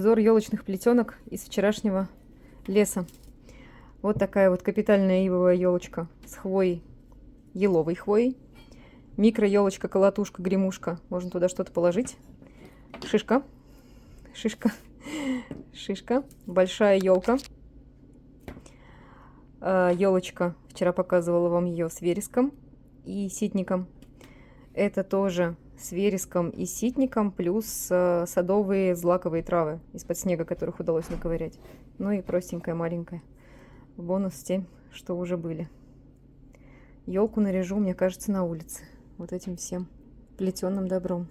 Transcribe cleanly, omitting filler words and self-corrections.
Обзор елочных плетенок из вчерашнего леса. Вот такая вот капитальная ивовая елочка с хвоей, еловой хвоей. Микро елочка, колотушка, гремушка. Можно туда что-то положить. Шишка. Шишка. Шишка. Большая елка. Елочка. Вчера показывала вам ее с вереском и ситником. Это тоже с вереском и ситником, плюс садовые злаковые травы из-под снега, которых удалось наковырять. Ну и простенькая, маленькая. Бонус с тем, что уже были. Елку наряжу, мне кажется, на улице. Вот этим всем плетеным добром.